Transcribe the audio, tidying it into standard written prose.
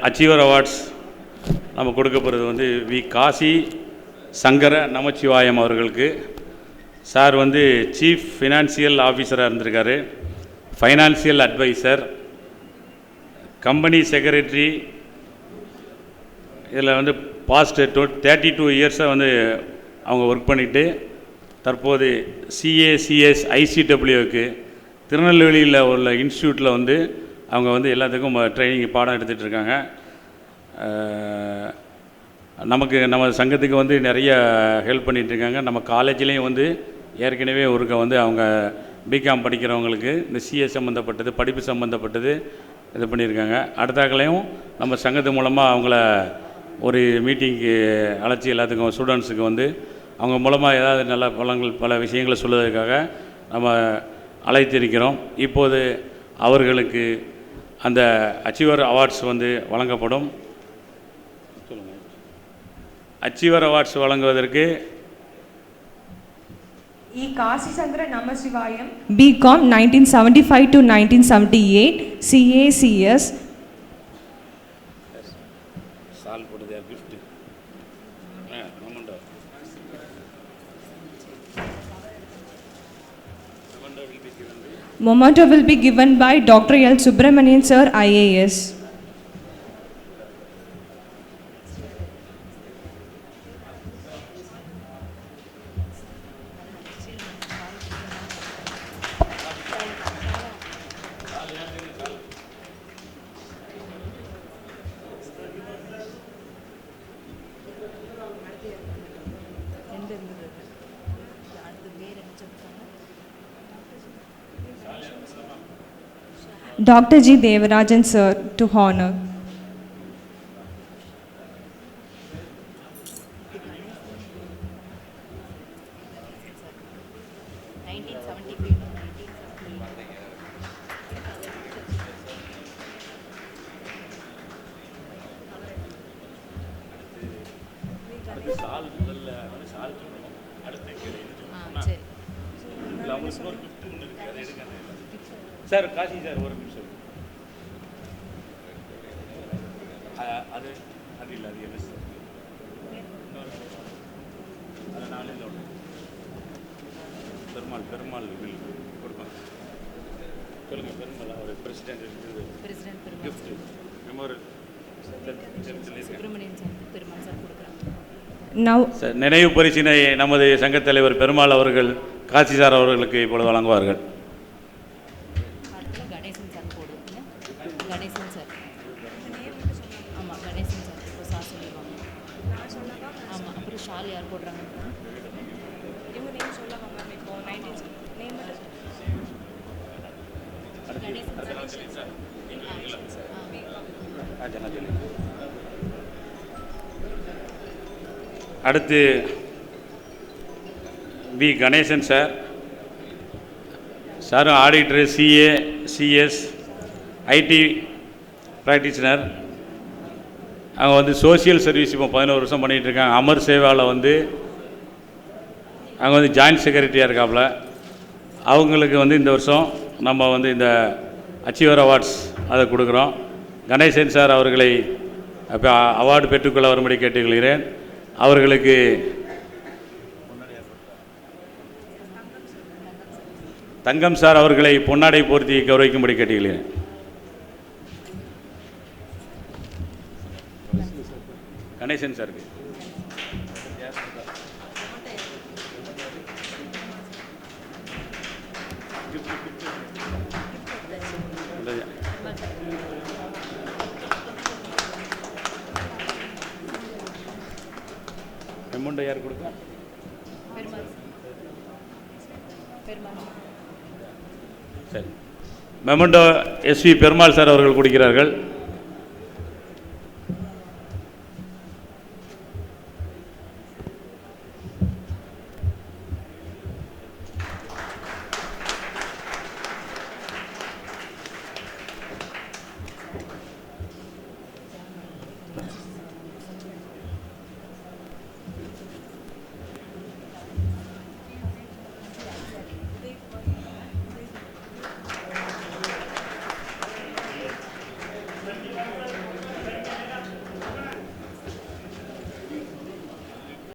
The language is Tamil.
அச்சீவர் அவார்ட்ஸ் நம்ம கொடுக்க போகிறது வந்து வி காசி சங்கர நமச்சிவாயம் அவர்களுக்கு. சார் வந்து சீஃப் ஃபினான்சியல் ஆஃபீஸராக இருந்திருக்காரு, ஃபைனான்சியல் அட்வைசர், கம்பெனி செக்ரட்டரி. இதில் வந்து பாஸ்ட் 32 இயர்ஸாக வந்து அவங்க ஒர்க் பண்ணிவிட்டு தற்போது சிஏசிஎஸ் ஐசிடபிள்யூக்கு திருநெல்வேலியில் உள்ள இன்ஸ்டியூட்டில் வந்து அவங்க வந்து எல்லாத்துக்கும் ட்ரைனிங் பாடம் எடுத்துகிட்டு இருக்காங்க. நம்ம சங்கத்துக்கு வந்து நிறைய ஹெல்ப் பண்ணிகிட்ருக்காங்க. நம்ம காலேஜ்லேயும் வந்து ஏற்கனவே ஒருக்க வந்து அவங்க பிகாம் படிக்கிறவங்களுக்கு இந்த சிஏ சம்மந்தப்பட்டது, படிப்பு சம்மந்தப்பட்டது இது பண்ணியிருக்காங்க. அடுத்தாக்களையும் நம்ம சங்கத்து மூலமாக அவங்கள ஒரு மீட்டிங்க்கு அழைச்சி எல்லாத்துக்கும் ஸ்டூடெண்ட்ஸுக்கு வந்து அவங்க மூலமாக ஏதாவது நல்ல பல விஷயங்களை சொல்வதற்காக நம்ம அழைத்திருக்கிறோம். இப்போது அவர்களுக்கு அந்த அச்சீவர் அவார்ட்ஸ் வந்து வழங்கப்படும். அச்சீவர் அவார்ட்ஸ் வழங்குவதற்கு E. Kasi Sangara Namasivayam, BCom 1975 to 1978, CACS. Memento will be given by Dr. L. Subramanian Sir, IAS. Dr. G. Devarajan Sir to honor. Sir Kashi sir ஒரு நிமிஷம். அது அது இல்லை, அது என்ன சார் அது நாளில் பெருமாள் வில் கொடுப்பாங்க. சொல்லுங்கள். பெருமாள் அவர் பிரசிடென்ட் இருக்குது, கிஃப்ட் மெமோரியல் நினைவு பரிசினை நமது சங்கத் தலைவர் பெருமாள் அவர்கள் காசி சார் அவர்களுக்கு இப்பொழுது வழங்குவார்கள். அடுத்து வி கணேசன் சார். சாரும் auditor, CA, CS, IT practitioner. அவங்க வந்து சோசியல் சர்வீஸ் இப்போ 11 வருஷம் பண்ணிகிட்டு இருக்காங்க. அமர் சேவாவில் வந்து அவங்க வந்து ஜாயின்ட் செக்ரட்டரியாக இருக்காப்புல. அவங்களுக்கு வந்து இந்த வருஷம் நம்ம வந்து இந்த அச்சீவர் அவார்ட்ஸ் அதை கொடுக்குறோம். கணேசன் சார் அவர்களை இப்போ அவார்டு பெற்றுக்கொள்ள வரும்படி கேட்டுக்கொள்கிறேன். அவர்களுக்கு தங்கம் சார் அவர்களை பொன்னாடை போர்த்தி கௌரவிக்கும்படி கேட்டுக்கொள்கிறேன். கணேசன் சாருக்கு மெமோண்டோ யார் கொடுக்க? சரி, மெமோண்டோ எஸ்வி பெருமாள் சார் அவர்கள் கொடுக்கிறார்கள்.